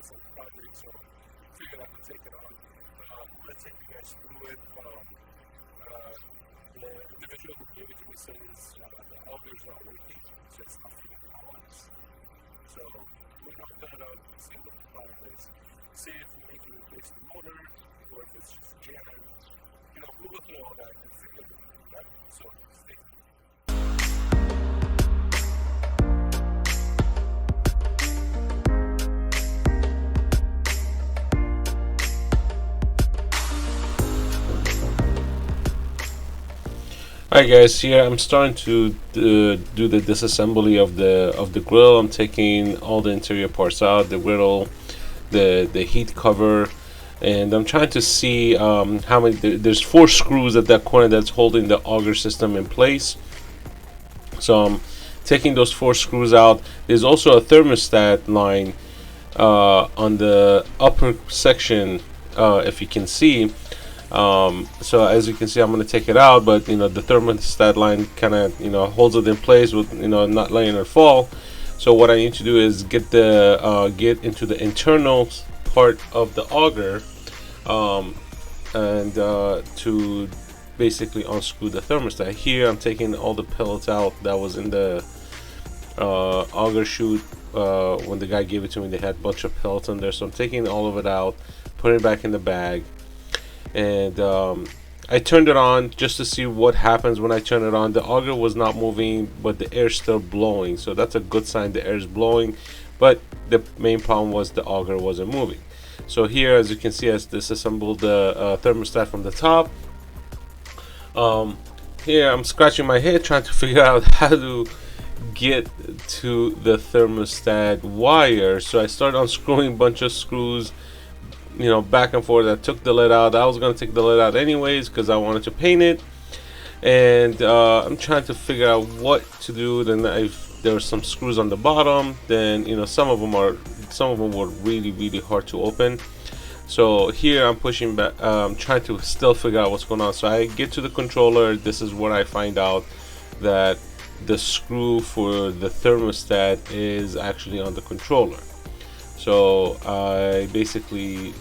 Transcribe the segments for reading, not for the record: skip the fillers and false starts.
this on the project, so I figured I could take it on. I'm going to take you guys through it. The individual who gave it to me says the auger is not working, so it's not feeding columns. So we're going to hook that up, see what the problem is, see if we need to replace the motor or if it's just jammed. We'll look at all that and figure it out, right? So stay tuned. Alright guys, here I'm starting to do the disassembly of the grill. I'm taking all the interior parts out, the griddle, the heat cover, and I'm trying to see how many. There's 4 screws at that corner that's holding the auger system in place. So I'm taking those 4 screws out. There's also a thermostat line on the upper section, if you can see. So as you can see, I'm going to take it out, but the thermostat line kind of holds it in place with not letting it fall. So what I need to do is get into the internal part of the auger, and to basically unscrew the thermostat. Here I'm taking all the pellets out that was in the auger chute. When the guy gave it to me, they had a bunch of pellets in there, so I'm taking all of it out, putting it back in the bag. And I turned it on just to see what happens when I turn it on. The auger was not moving, but the air's still blowing, so that's a good sign. The air is blowing, but the main problem was the auger wasn't moving. So here, as you can see, I disassembled the thermostat from the top. Here I'm scratching my head trying to figure out how to get to the thermostat wire. So I started unscrewing a bunch of screws, back and forth. I took the lid out. I was going to take the lid out anyways because I wanted to paint it, and I'm trying to figure out what to do. Then there were some screws on the bottom. Then some of them were really hard to open. So here I'm pushing back, trying to still figure out what's going on. So I get to the controller. This is where I find out that the screw for the thermostat is actually on the controller. So I basically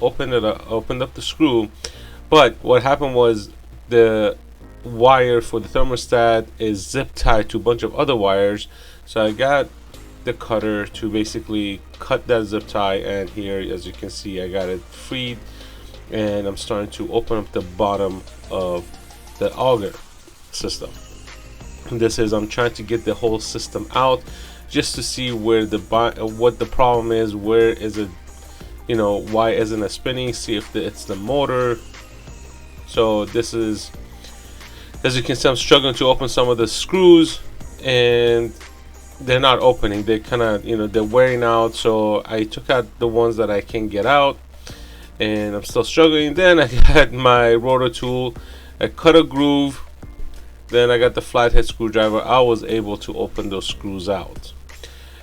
opened up the screw, but what happened was the wire for the thermostat is zip tied to a bunch of other wires. So I got the cutter to basically cut that zip tie, and here, as you can see, I got it freed, and I'm starting to open up the bottom of the auger system. And I'm trying to get the whole system out, just to see where what the problem is, where is it, why isn't it spinning, see if it's the motor. So this is, as you can see, I'm struggling to open some of the screws, and they're not opening. They kind of, they're wearing out. So I took out the ones that I can get out, and I'm still struggling. Then I got my rotor tool, I cut a groove, then I got the flathead screwdriver. I was able to open those screws out.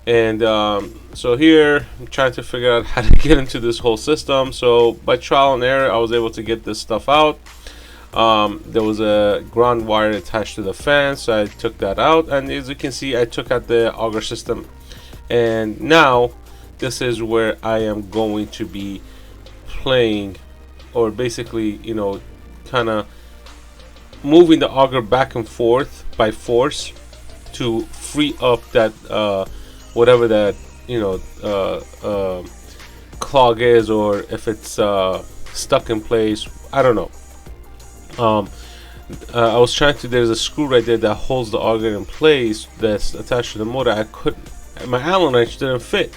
And so here I'm trying to figure out how to get into this whole system. So by trial and error, I was able to get this stuff out. There was a ground wire attached to the fan, so I took that out, and as you can see, I took out the auger system. And now this is where I am going to be playing, or basically kind of moving the auger back and forth by force to free up that whatever that clog is, or if it's stuck in place, I don't know. I was trying to, there's a screw right there that holds the auger in place that's attached to the motor. I couldn't, my Allen wrench didn't fit.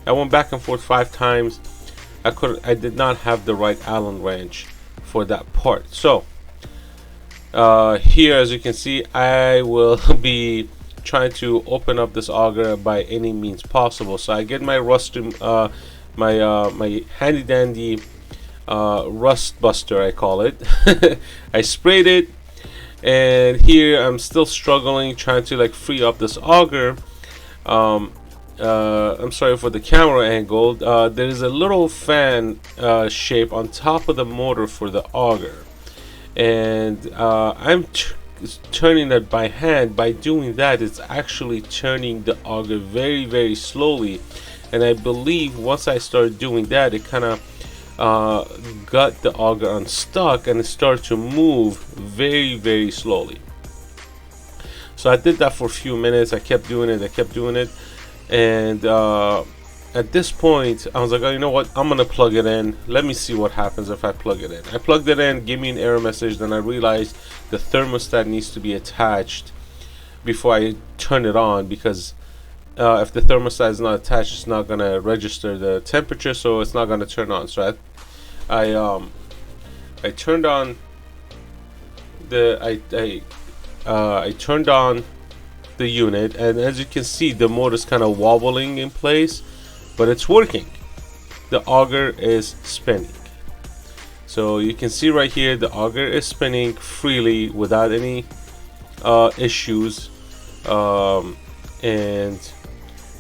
I went back and forth 5 times. I did not have the right Allen wrench for that part. So here, as you can see, I will be trying to open up this auger by any means possible. So I get my my handy dandy rust buster, I call it. I sprayed it, and here I'm still struggling trying to free up this auger. I'm sorry for the camera angle. There is a little fan shape on top of the motor for the auger, and I'm turning it by hand. By doing that, it's actually turning the auger very slowly, And I believe once I started doing that, it kind of got the auger unstuck, and it started to move very, very slowly. So I did that for a few minutes. I kept doing it, and at this point I was like, oh, you know what, I'm gonna plug it in. Let me see what happens if I plug it in. I plugged it in, gave me an error message. Then I realized the thermostat needs to be attached before I turn it on, because if the thermostat is not attached, it's not gonna register the temperature, so it's not gonna turn on. So I turned on I turned on the unit, and as you can see, the motor's kind of wobbling in place, but it's working. The auger is spinning. So you can see right here, the auger is spinning freely without any issues, and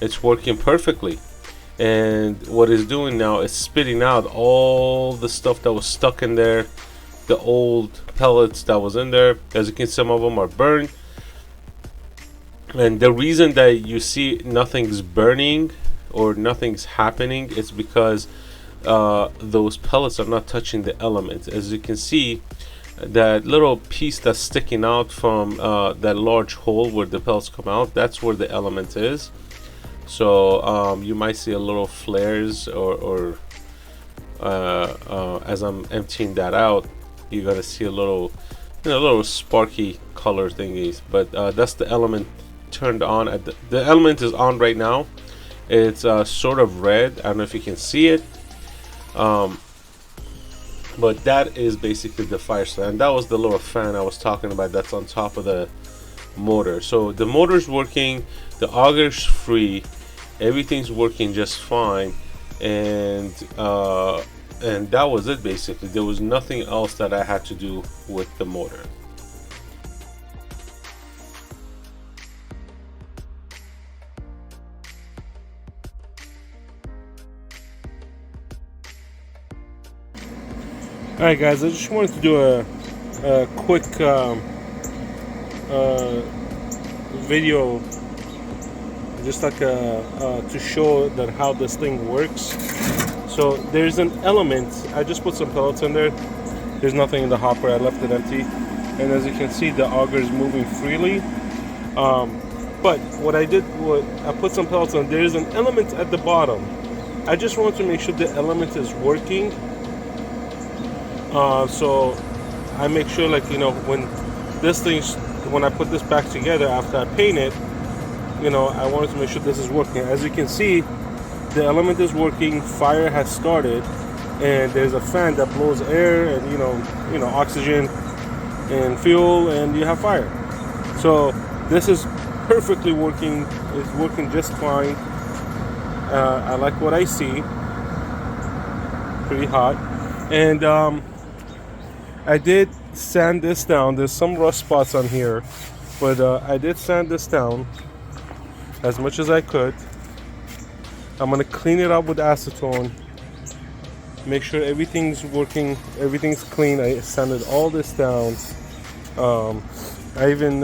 it's working perfectly. And what it's doing now is spitting out all the stuff that was stuck in there, the old pellets that was in there. As you can see, some of them are burned, and the reason that you see nothing's burning or nothing's happening is because those pellets are not touching the element. As you can see, that little piece that's sticking out from that large hole where the pellets come out, that's where the element is. So you might see a little flares, or as I'm emptying that out, you're gonna see a little, little sparky color thingies. But that's the element turned on. At the element is on right now. It's sort of red. I don't know if you can see it, but that is basically the fire stand. And that was the little fan I was talking about that's on top of the motor. So the motor's working, the auger's free, everything's working just fine, and that was it basically. There was nothing else that I had to do with the motor. Alright guys, I just wanted to do a quick video, just like to show that how this thing works. So there's an element. I just put some pellets in there. There's nothing in the hopper. I left it empty, and as you can see, the auger is moving freely. But what I did was I put some pellets on. There is an element at the bottom. I just want to make sure the element is working. So I make sure, like, when I put this back together after I paint it, I wanted to make sure this is working. As you can see, the element is working, fire has started, and there's a fan that blows air and oxygen and fuel, and you have fire. So this is perfectly working. It's working just fine. I like what I see. Pretty hot. And I did sand this down. There's some rust spots on here, but I did sand this down as much as I could. I'm gonna clean it up with acetone, make sure everything's working, everything's clean. I sanded all this down. I even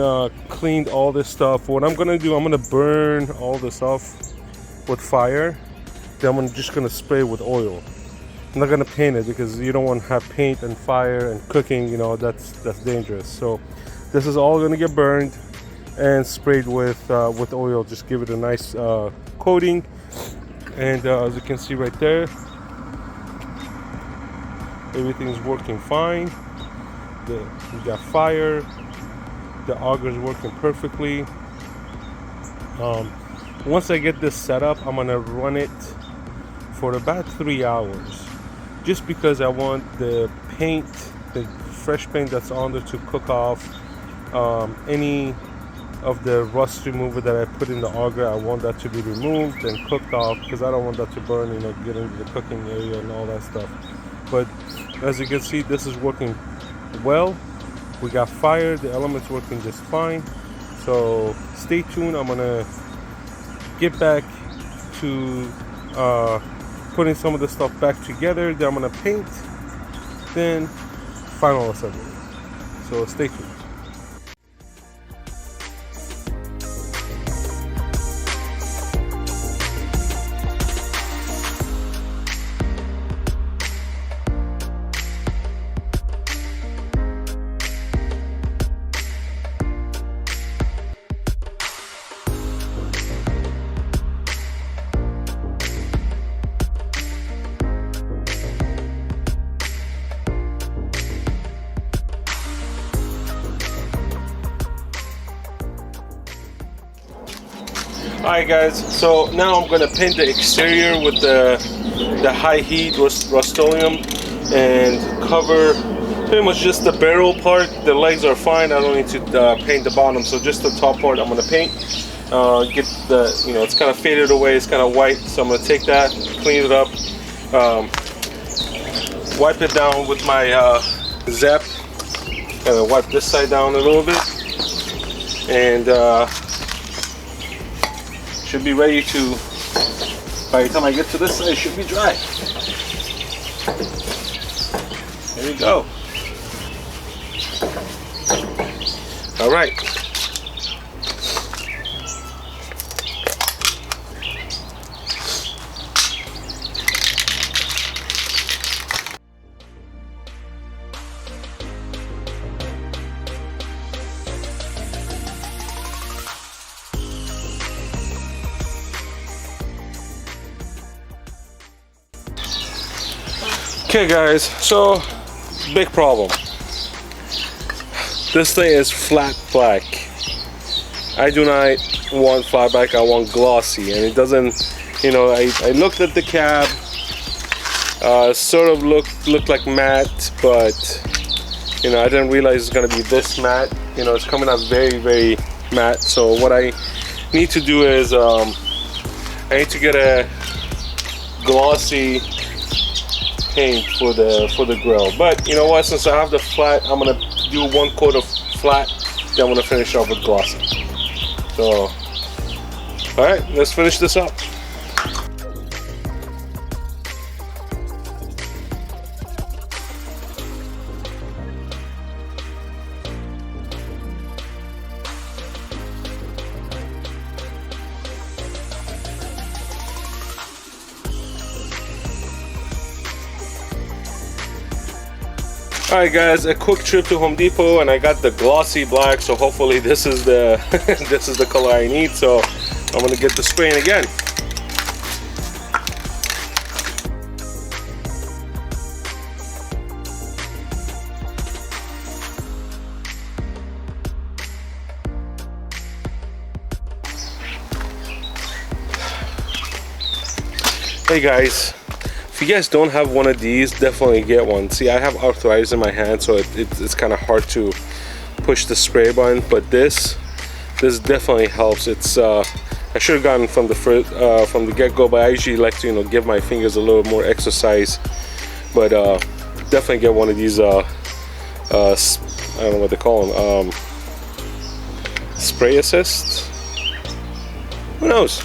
cleaned all this stuff. What I'm gonna do, I'm gonna burn all this off with fire. Then I'm just gonna spray with oil. I'm not gonna paint it because you don't want to have paint and fire and cooking. That's dangerous. So this is all gonna get burned and sprayed with oil. Just give it a nice coating. And as you can see right there, everything's working fine. We got fire. The auger is working perfectly. Once I get this set up, I'm gonna run it for about 3 hours, just because I want the paint, the fresh paint that's on there, to cook off. Any of the rust remover that I put in the auger, I want that to be removed and cooked off, because I don't want that to burn, get into the cooking area and all that stuff. But as you can see, this is working well. We got fire, the element's working just fine. So stay tuned. I'm gonna get back to putting some of the stuff back together. Then I'm gonna paint, then final assembly. So stay tuned. Alright guys, so now I'm gonna paint the exterior with the high heat Rust-Oleum and cover pretty much just the barrel part. The legs are fine, I don't need to paint the bottom, so just the top part I'm gonna paint. Get the, you know, it's kind of faded away, it's kind of white, so I'm gonna take that, clean it up, wipe it down with my Zap, kind of wipe this side down a little bit, and should be ready to, by the time I get to this side, it should be dry. There you go. All right. Okay guys, so big problem. This thing is flat black. I do not want flat black, I want glossy, and it doesn't, you know, I looked at the cab, sort of looked like matte, but you know, I didn't realize it's gonna be this matte. You know, it's coming out very, very matte. So what I need to do is I need to get a glossy paint for the grill. But you know what, since I have the flat, I'm gonna do one coat of flat, then I'm gonna finish off with glossy. So all right, let's finish this up. Alright guys, a quick trip to Home Depot and I got the glossy black, so hopefully this is the this is the color I need. So I'm gonna get the spraying again. Hey guys, if you guys don't have one of these, definitely get one. See, I have arthritis in my hand, so it's kind of hard to push the spray button, but this definitely helps. It's I should have gotten from the get-go, but I usually like to, you know, give my fingers a little more exercise. But definitely get one of these I don't know what they call them, spray assist, who knows.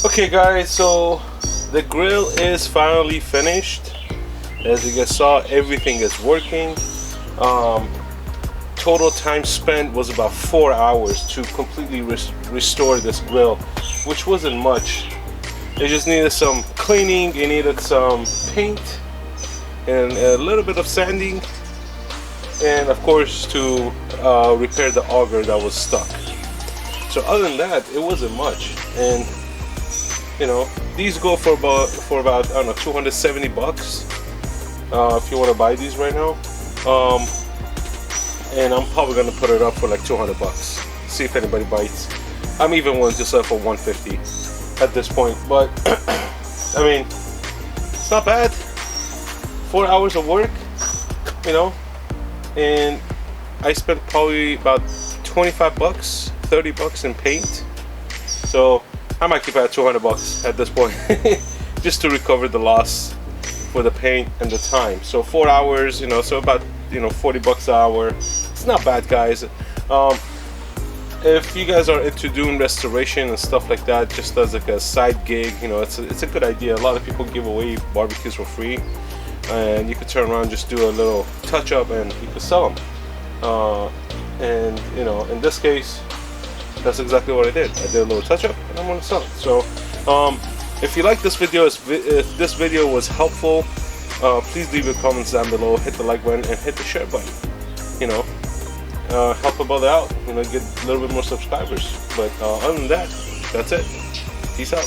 Okay guys, so the grill is finally finished. As you guys saw, everything is working. Total time spent was about 4 hours to completely restore this grill, which wasn't much. It just needed some cleaning, it needed some paint and a little bit of sanding, and of course to repair the auger that was stuck. So other than that, it wasn't much. And you know, these go for about I don't know, 270 bucks. if you want to buy these right now. And I'm probably gonna put it up for like 200 bucks. See if anybody bites. I'm even willing to sell for 150 at this point. But I mean, it's not bad. 4 hours of work, you know, and I spent probably about 25 bucks, 30 bucks in paint. So I might keep it at 200 bucks at this point, just to recover the loss for the paint and the time. So 4 hours, you know, so about, you know, 40 bucks an hour. It's not bad, guys. If you guys are into doing restoration and stuff like that, just as like a side gig, you know, it's a good idea. A lot of people give away barbecues for free, and you could turn around and just do a little touch up and you could sell them. And you know, in this case, that's exactly what I did. I did a little touch up and I'm gonna sell it. So if you like this video, if this video was helpful, please leave your comments down below, hit the like button and hit the share button. You know, help a brother out, you know, get a little bit more subscribers. But other than that, that's it. Peace out.